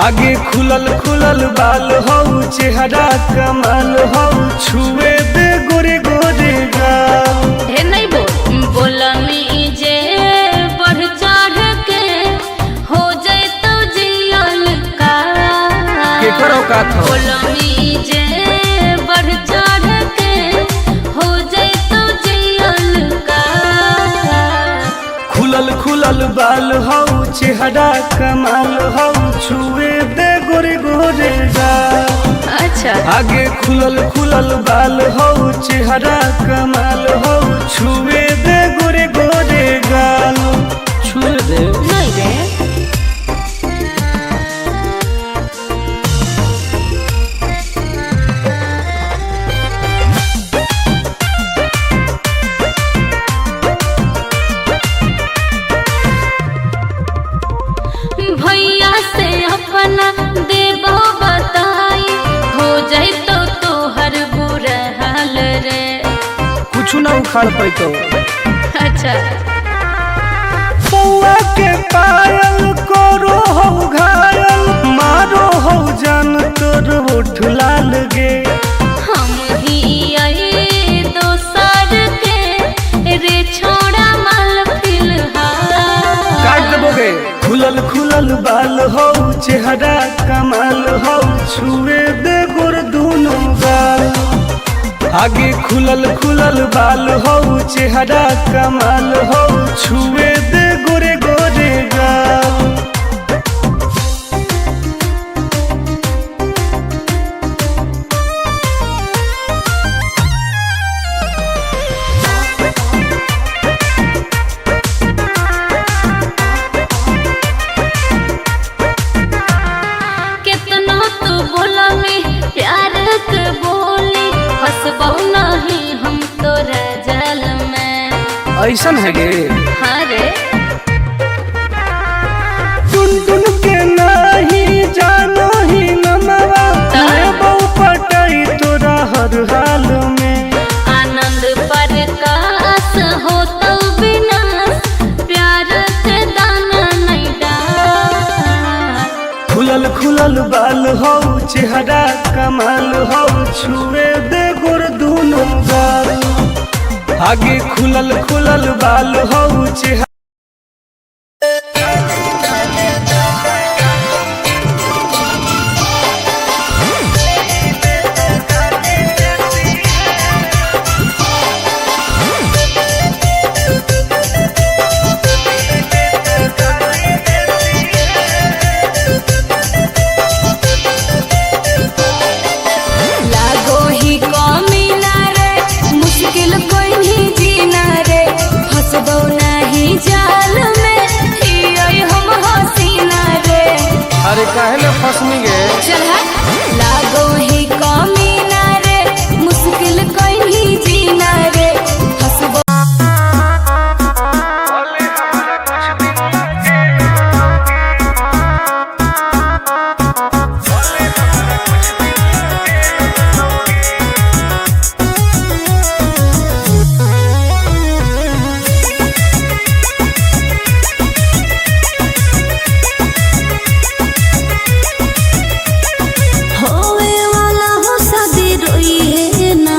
आगे खुलल खुलल बाल हो चेहरा कमाल हो छुए दे गोरे गोरे गाल। हे नहीं बोलमी जे बढ़ चढ़ के हो जाए तो जियल का केकरो का था बोलमी जे बढ़ चढ़ के हो जाए तो जियल का। खुलल खुलल बाल हो चेहरा कमाल हो छुए दे गोरे गोरे गाल। अच्छा आगे खुलल खुलल बाल हो चेहरा कमाल हो छुए दे गोरे गोरे गाल। छुए दे नहीं रे भैया से अपना देबो बताई हो जाए तो तोहर बुरा हाल रे। कुछ ना उखाड़ पैतो। अच्छा पौआ के पायल करो हो घायल मारो हो जान तोर होठ लाल गे। हम ही आई दोसर के रे छोड़ा माल फिलहाल। काट देबोगे खुलल खुलल बाल हो चेहरा कमाल हो छुए दे गोर दोनों गाल। आगे खुलल खुलल बाल हो चेहरा कमाल हो छुए दे गोरे गोरे गाल। कितना तू बोला में प्यार के बोली फंसबो नहीं हम तोरा जाल में। ऐसन है गे हाँ रे टुन टुन के नहीं जानो ही नमवा लेबो पटाई तोरा हर हाल में। आनंद प्रकाश हो तो विनाश प्यार के दाना नहीं डाल। खुलल खुलल बाल हो चेहरा कमाल हो छुए दे गोर दोनों गाल। आगे खुलल खुलल बाल हो चेहरा लागो ही कमीना रे मुश्किल कोई नहीं जीना रे फंसबो नहीं जाल में हियै हम हसीना रे। अरे काहे ले फसनी गे चल लागो ही कमीना रे मुश्किल कोई नहीं जीना रे फंसबो। होवे वाला हो शादी रोई है ना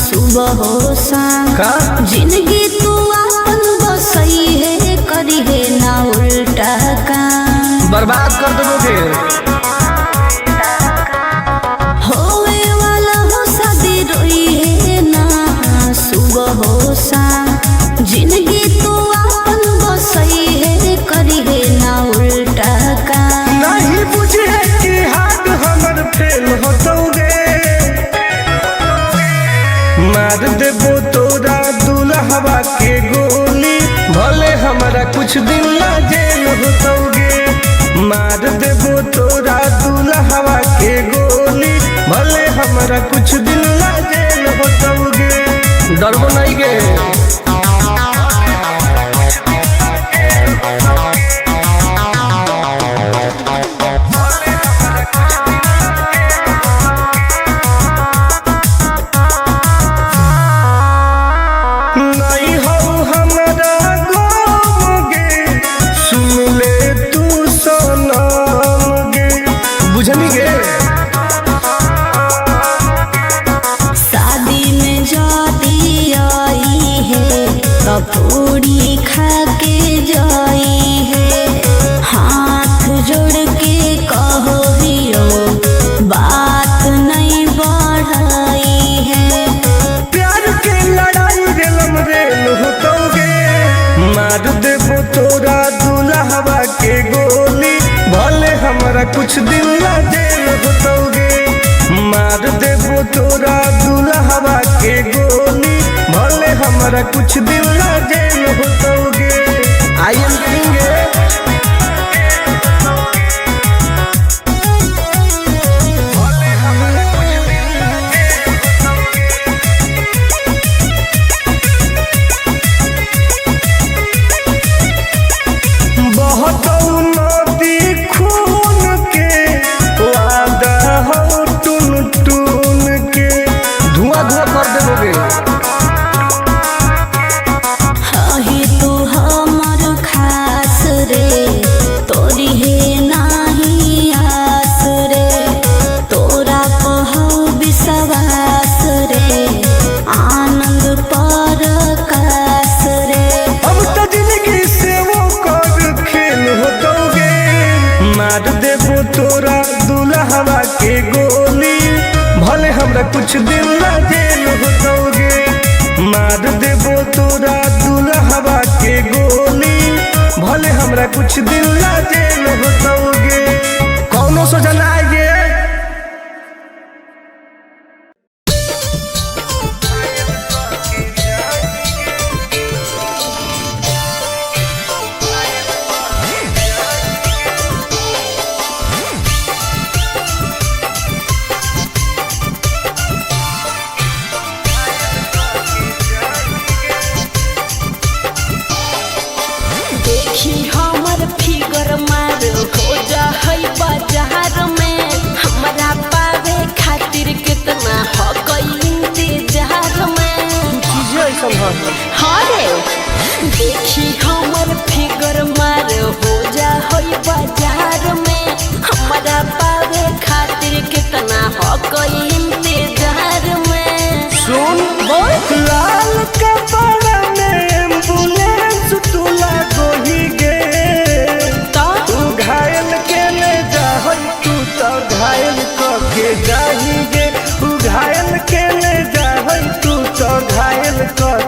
सुबह हो शाम का जिंदगी तू अपन बसई है करी है ना उल्टा काम। बर्बाद कर देबोगे होवे वाला हो शादी रोई है ना सुबह हो शाम जिंदगी तू अपन बसई है करी है ना उल्टा काम। नहीं बुझे कि हाथ हमर फेल होतोगे मार देबो तोरा दुल्हवा के गोली भले हमारा कुछ दिन ला जेल होतोगे। मार देबो तोरा दुल्हवा के गोली भले हमारा कुछ दिन ला जेल होतोगे। डरबो नहीं गे नहीं हो हमारा गम गे सुन ले तू सनम गे। देबो तोरा दुल्हवा के गोली, भले हमरा कुछ दिन ला जेल होतोगे। मार देबो तोरा दुल्हवा के गोली, भले हमरा कुछ दिन ला जेल होतोगे। आई एम किंग तोरा दुल्हवा के गोली, भले हमरा कुछ दिन ला जेल होतोगे। मार देबो तोरा दुल्हवा के गोली, भले हमरा कुछ दिन ला जेल होतोगे। कौनो सोचा ना आइए। देखी हमर फिगर मार हो जा होई बाजार में, हमरा पावे खातिर कितना हो गई इंतजार में। सुन बोल लाल कपड़ा में एम्बुलेंस तुला गोही गे, तू घायल के ले जा तू तो घायल के जाही गे। तू घायल के ले जा तू तो घायल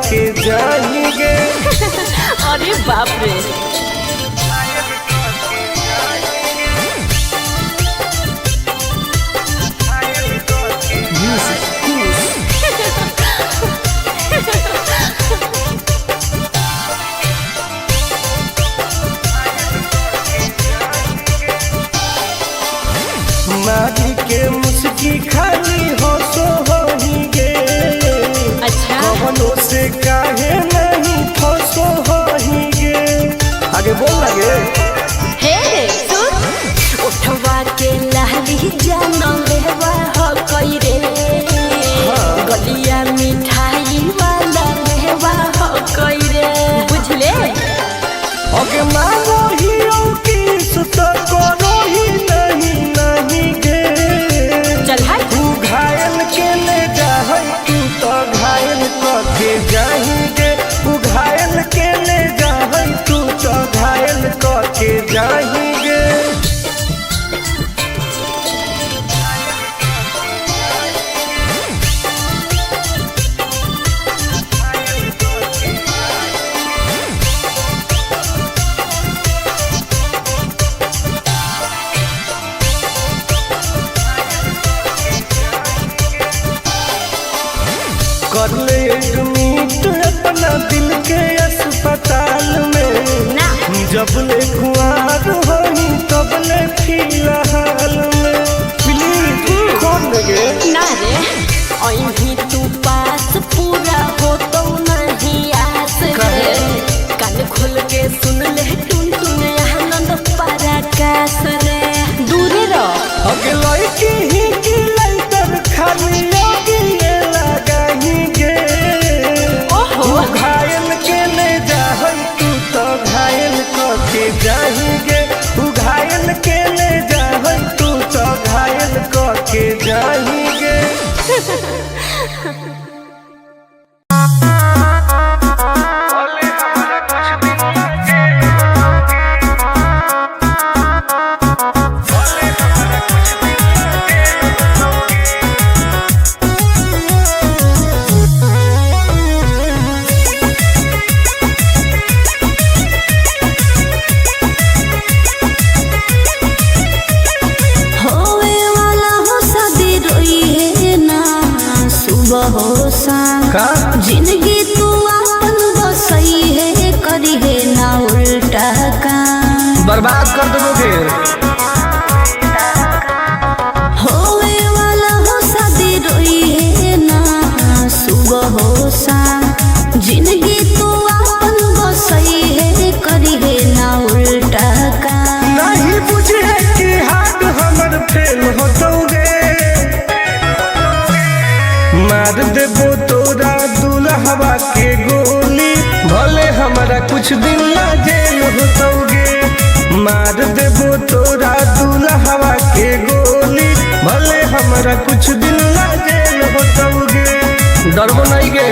के जाही गे। अरे बाप रे। मारी के मुस्की खाली होसो होही गे। अच्छा कवनो से काहे नहीं फसो होही गे। आगे बोल लगे हे सुन उठवा के लहली जानो लेवा हो कोई रे, गलिया मिठाई वाला लेवा हो कोई रे, बुझले। ओके मांगो ही किस तो करो ही नहीं गे। चल हाय तू घायल के ले जा तू तो घायल के जाही गे। तू घायल के ले जा तू तो घायल के जाही गे। कर ले एडमिट अपना दिल के अस्पताल में ना। जब ले कुआर होई तब ले फिलहाल में। प्लीज कौन लगे ना रे अहीं तू पास पूरा हो तो नहीं आस रे, कान खोल के सुन ले टुन टुन आनंद पराकाश रे, दूरे रह। अगे लड़की ही की लाइटर खाली लगी लगाही गे। ओहो तू घायल के ले जा तू तो घायल के जाही गे। तू घायल के ले जा तू तो घायल के जाही गे। बर्बाद कर दोगे। होवे वाला हो शादी रोई है ना सुबह हो शाम, जिंदगी तो अपन बसई है करी है ना उल्टा काम। नहीं बुझे कि हाथ हमर फेल होतोगे, मार देबो तोरा दुल्हवा के गोली, भले हमारा कुछ दिन ना जेल होतोगे। मार देबो तोरा दुल्हवा के गोली, भले हमारा कुछ दिन ना जेल होतोगे। डरबो नहीं गे।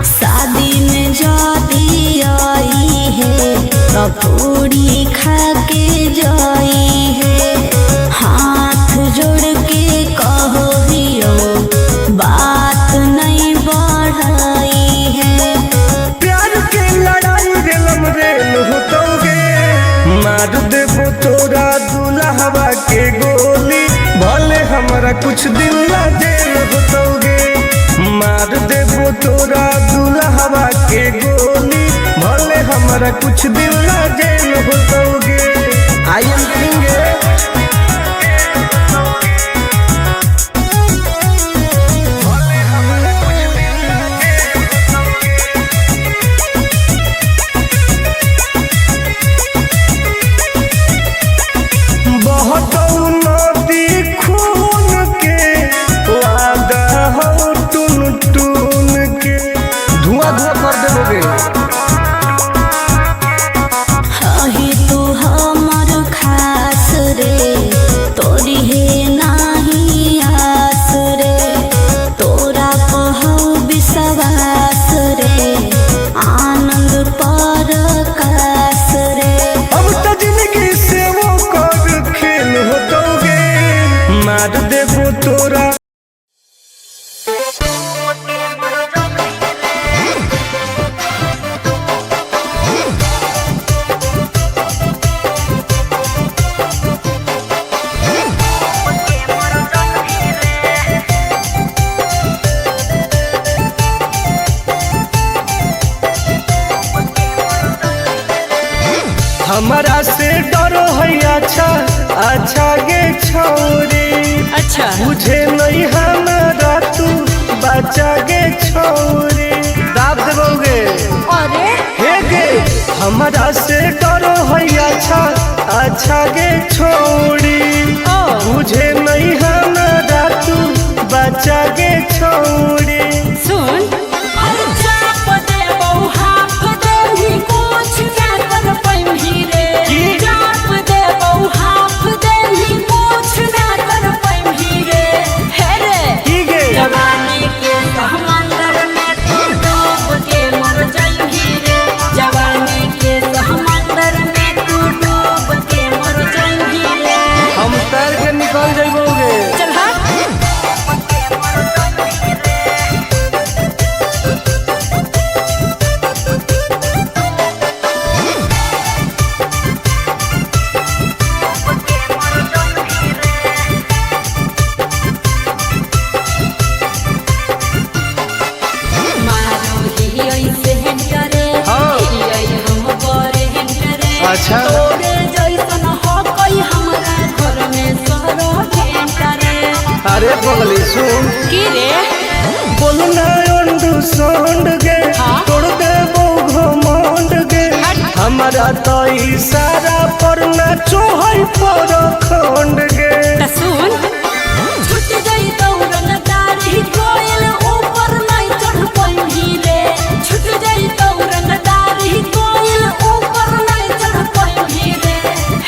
शादी में जाती आई है पूरी खा के जाई है, हाथ जोड़ के कहो दियो बात नहीं बढ़ाई है। प्यार के लड़ाई रेलम रेल होतोगे, मार देबो तोरा दुल्हवा के गोली, भले हमारा कुछ दिन ना जेल होतोगे। मार देबो तोरा दुल्हवा के गोली, भले हमारा कुछ दिन ना जेल होतोगे। आई एम करेंगे। बहुत नदी खून के वादा हो टून टून के, धुआं धुआं कर देबोगे। ही तू हमर खास रे, तोरी है नाही आस रे, तोरा कहू विश्वास रे, आनंद परकाश रे। अब तो जिंदगी से वो कर खेल होतोगे, मार देबो तोरा। हमारा से डरो है अच्छा अच्छा गे छोरी, अच्छा मुझे नहीं हमारा तू बचा गे छोरी। दाब देबोगे। अरे हे गे हमारा से डरो है अच्छा अच्छा गे छोरी, मुझे नहीं हमारा तू बचा गे छोरी। सुन हम तैर के निकल जाइबोगे। चल अच्छा अरे बगली सुन की रे बोलना अंडरस्टैंड गे, तोड़ देबो घमंड गे। हमारा तो इशारा पर नाचो है पर खंड गे। सुन छुट गई दौड़न दारी कोयल ऊपर नहीं चढ़ पाई रे, छुट गई दौड़न दारी कोयल ऊपर नहीं चढ़ पाई रे।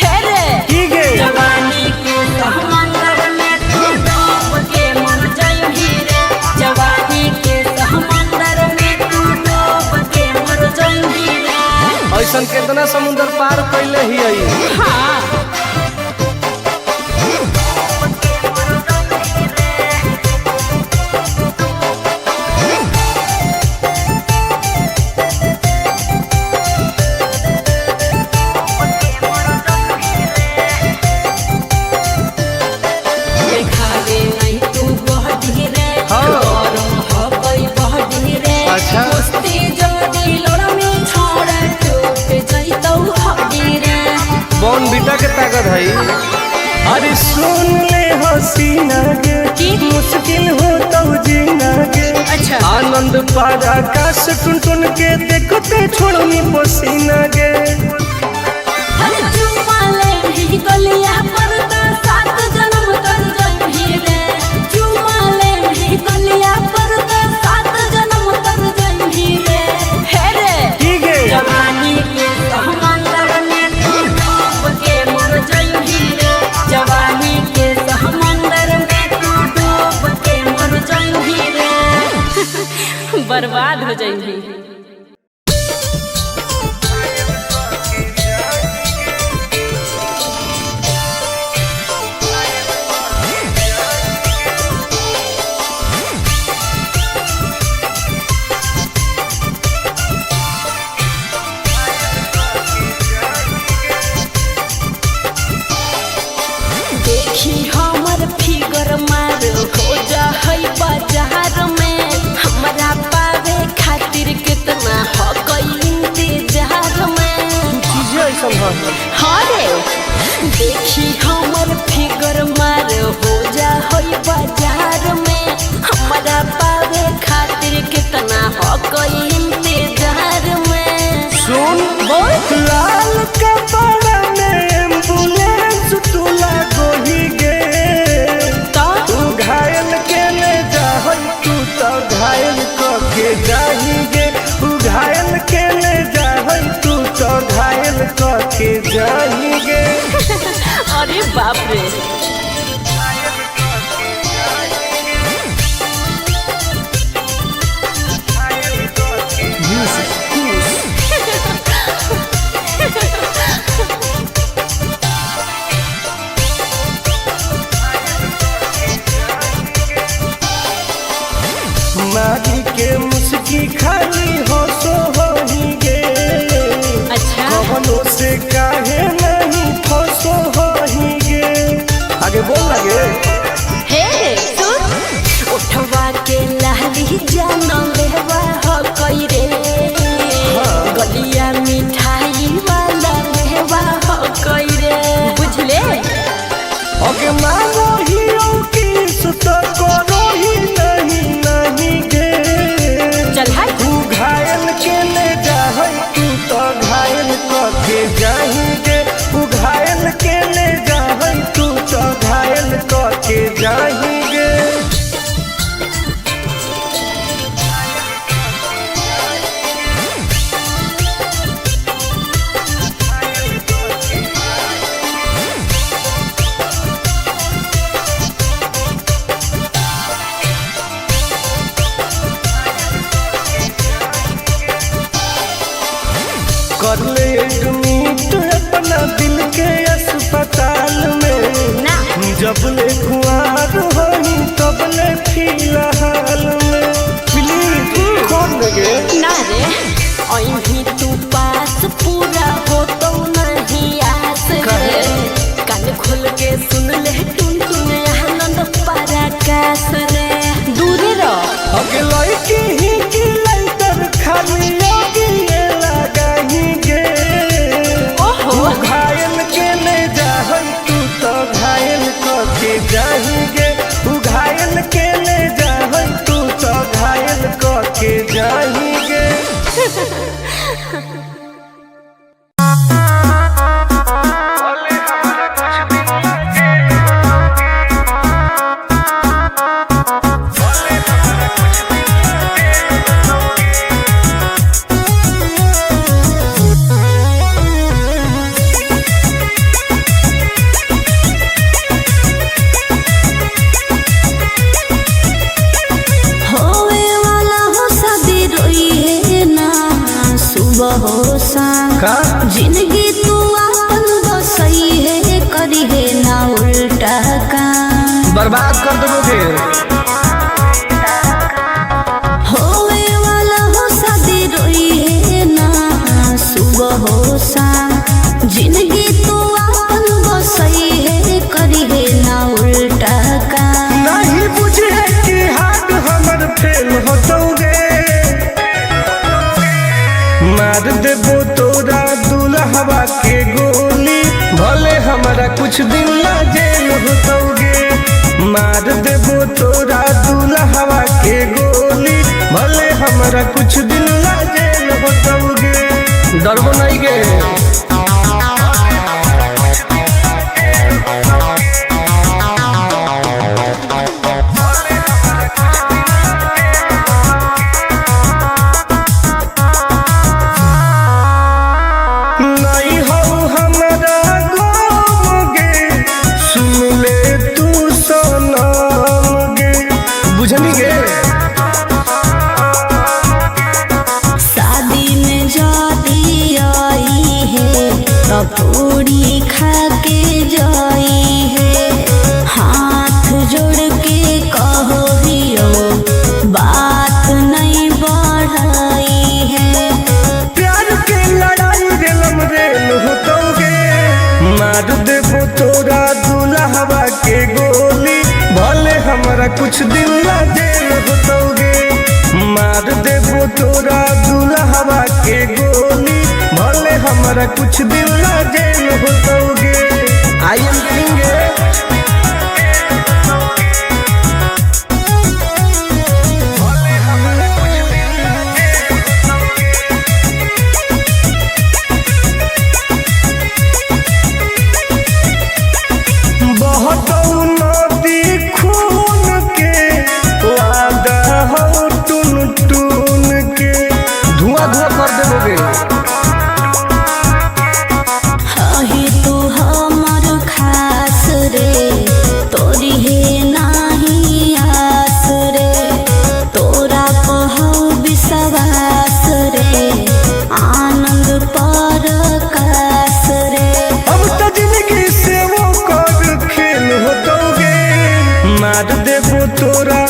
हे रे की गे जवानी के समंदर में तू डूब के मर जाई रे, जवानी के समंदर में तू डूब के मर जाई रे। ऐसन कितना समुद्र पार कैले ही। हाँ लागत है। अरे सुन ले हसीना के मुश्किल हो तो जीना के। अच्छा आनंद पार आकाश टुन टुन के देखते छोड़नी पसीना के। गलिया पर सात जन्म कर जही रे चुमाले ही गलिया पर सात जन्म कर जही रे हे रे ठीक है जवानी के समंदर में तू डूब के मर जही रे जवानी के समंदर में तू डूब के मर जही रे बर्बाद हो जही। देखी हमर फिगर मार हो जा होई बाजार में हमरा पावे खातिर कितना हो कोई इंतजार में। सुन बोल लाल कपड़ा में एम्बुलेंस तुला गोही गे तो तू घायल के ले जा तू तो घायल के जाही गे तू घायल के ले जा तू तो घायल के जाही गे। अरे बाप रे मारी के मुस्की खाली हो सो होही गे। अच्छा कवनों से काहे नहीं फसो होही गे। आगे बोल लगे हे सुन उठवा के लाली जाना लेवा हो कोई रे गलिया मिठाई वाला लेवा हो कोई रे बुझले। ओके मानो ही की सुत करो ही नहीं गे। चल हाय तू घायल के ले जा तू तो घायल के जाही गे तू घायल के ले जा तू तो घायल के जाही गे। कर ले एडमिट अपना दिल के अस्पताल में ना जब ले खुआर होही तब ले फिलहाल में प्लीज खोल लगे ना रे अहीं तू पास पूरा हो तो नहीं आस रे कान खोल के सुन ले टुन टुन आनंद पराकाश रे दूर रह अगला की ही की लाइटर खाली आगे लगाही गे। ओहो घायल के ले जा तू तो घायल के जाही गे तू घायल के ले जा तू तो घायल के जाही गे। का जिंदगी तू अपन बसई है करी है ना उल्टा काम बर्बाद कर दोगे होवे वाला हो शादी रोई है ना सुबह हो शाम जिंदगी तू अपन बसई है करी है ना उल्टा काम नहीं बुझे कि हाथ हमर फेल होतोगे मार देबो तोरा दुल्हवा के गोली भले हमारा कुछ दिन ला जेल होतोगे। डरबो नहीं गे नहीं हो हमारा गोगे, सुन ले तू सनम गे, बुझनी गे। शादी में जाती आई है तो पूरी खा के जाई है, हाथ जोड़ के कहो हियो बात नहीं बढ़ाई है। प्यार के लड़ाई रेलम रेल होतोगे, मार देबो तोरा दुल्हवा के गोली, भले हमारा कुछ दिन ला जेल होतोगे। मार देबो तोरा दुल्हवा के गोली, भले हमारा कुछ दिन ला जेल होतोगे। आई एम किंग बहुत नदी खून के वादा हो टून टून के, धुआं धुआं कर देबोगे। हही तू हमर खास रे, तोरी है नाही आस रे, तोरा पहौ विश्वास रे, आनंद पर कास रे। अब तो जिंदगी से वो कर खेल होतोगे, मार देबो तोरा।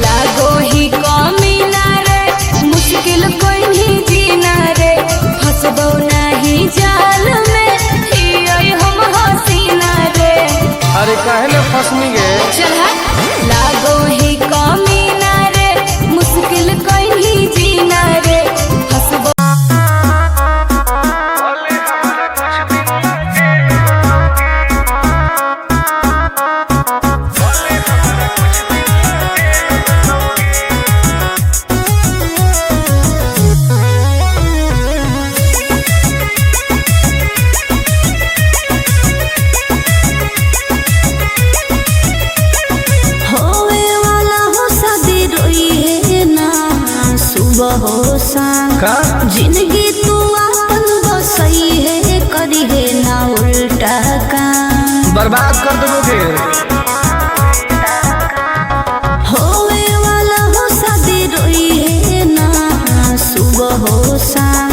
लागो ही कमीना रे, मुश्किल कोई नहीं जीना रे, फंसबो नहीं जाल में, हियोई हम हसीना रे। अरे काहे ना फसनी गे, चल हट। लागो ही कमीना रे, मुश्किल कोई नहीं जीना रे, फंसबो। होवे वाला हो शादी रोई है ना, सुबह हो शाम का जिंदगी तू अपन बसई है, करी है ना उल्टा काम। बर्बाद कर देबोगे। होवे वाला हो शादी रोई है ना, सुबह हो शाम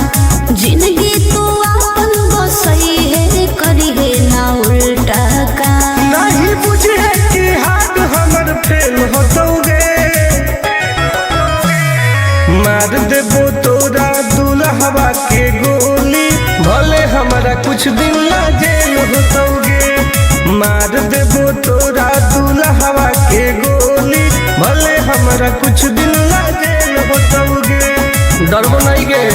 जिंदगी तू अपन बसई है, करी है ना उल्टा काम। नहीं बुझे कि हाथ हमर फेल होतोगे, मार देबो तोरा दुल्हवा के गोली, भले हमारा कुछ दिन ला जेल होतोगे। मार देबो तोरा दुल्हवा के गोली, भले हमारा कुछ दिन ला जेल होतोगे। डरबो नहीं गे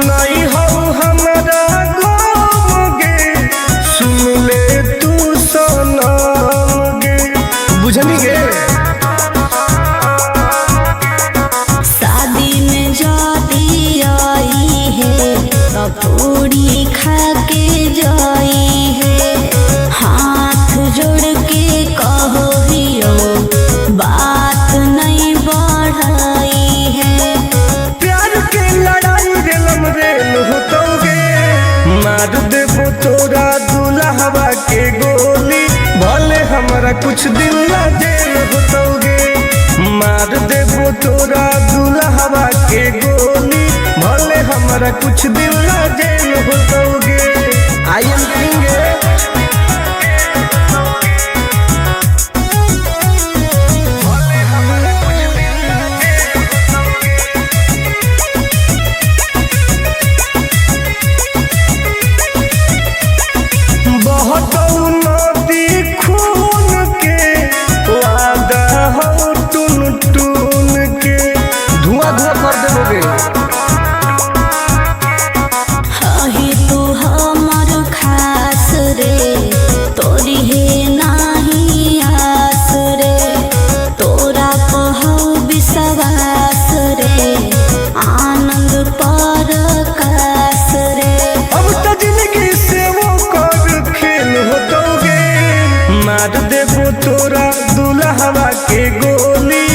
नहीं हो हमारा गोगे, सुन ले तू सनम गे, बुझनी गे। शादी में जाती आई है तो पूरी खा के जाई है, हाथ जोड़ के कहो हियो बात नहीं बढ़ाई है। प्यार के लड़ाई रेलम रेल होतोगे, मार देबो तोरा दुल्हवा के गोली, भले हमारा कुछ दिन ला जेल होतोगे। मार देबो तोरा दुल्हवा के गोली, भले हमारा कुछ दिन ला जेल होतोगे। आई एम किंग गोली,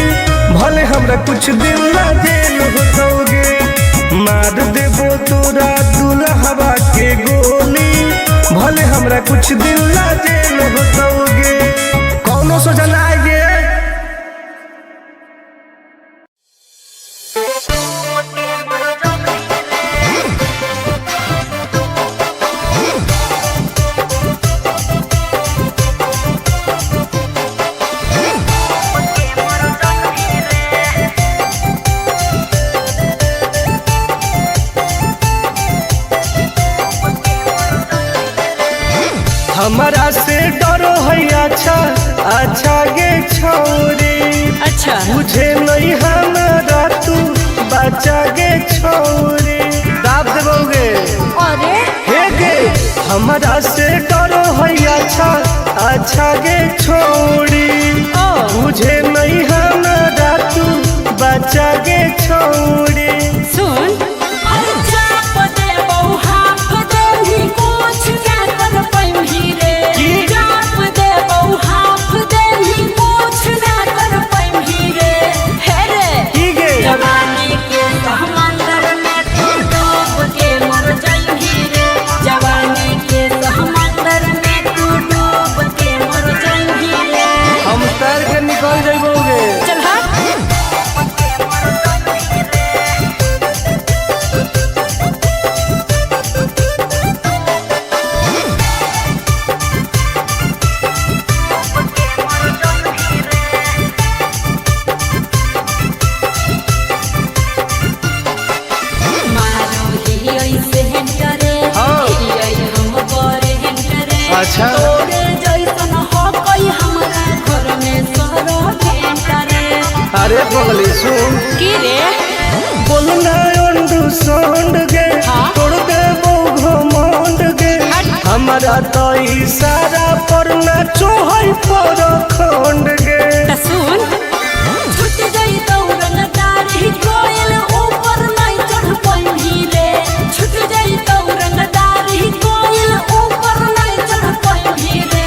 भले हमरा कुछ दिन ला जेल होतोगे। मार देबो तोरा दुल्हवा के गोली, भले हमरा कुछ दिन ला जेल होतोगे। कौनो सोचा ना आएगे। हमारा से डरो है अच्छा अच्छा गे छोरी, अच्छा मुझे नहीं हमारा तू बचा गे छोरी। दाब देबोगे अरे हे गे, हमारा से डरो है अच्छा अच्छा गे छोरी, मुझे नहीं हमारा तू बचा गे छोरी। सुन निकल जाइबोगे। चल अच्छा अरे बगली सुन की रे बोलना अंडू गे, तोड़ दे घमंड गे। हमारा तो इशारा पर नाचो है पर खंड गे। सुन छूट गई दौड़न दारी कोयल ऊपर नहीं चढ़ पाई रे, छूट गई दौड़न दारी कोयल ऊपर नहीं चढ़ पाई रे।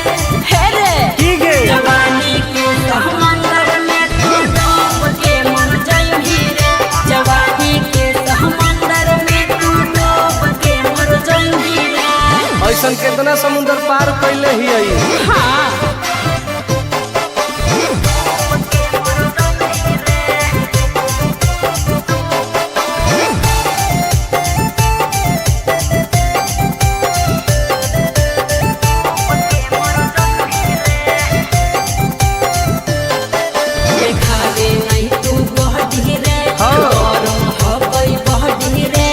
हे रे की गे जवानी के समंदर में तू डूब के मर जाई रे, जवानी के समंदर में तू डूब के मर जाई रे। ऐसन कितना समुद्र पार कैले ही आई। हाँ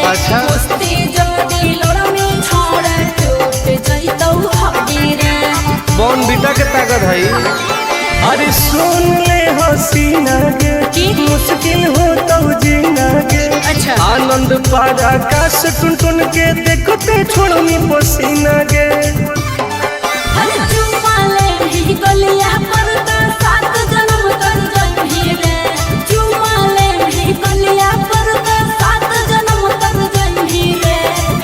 अच्छा बॉन बीटा के ताकत है। अरे सुन ले हसीना गे, मुश्किल हो तो जीना गे। अच्छा आनंद पारा आकाश टुन टुन के देखते छोड़नी पसीना गे। गलिया पर तो 7 जन्म कर जाई रे, चुमा ले गलिया पर तो 7 जन्म कर जाई रे।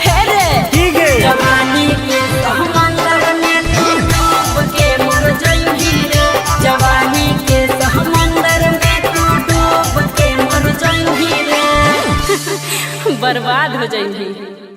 हे रे की गे जवानी के समंदर में तू डूब के मर जाई रे, जवानी के समंदर में तू डूब के मर जाई रे। बर्बाद हो जाई।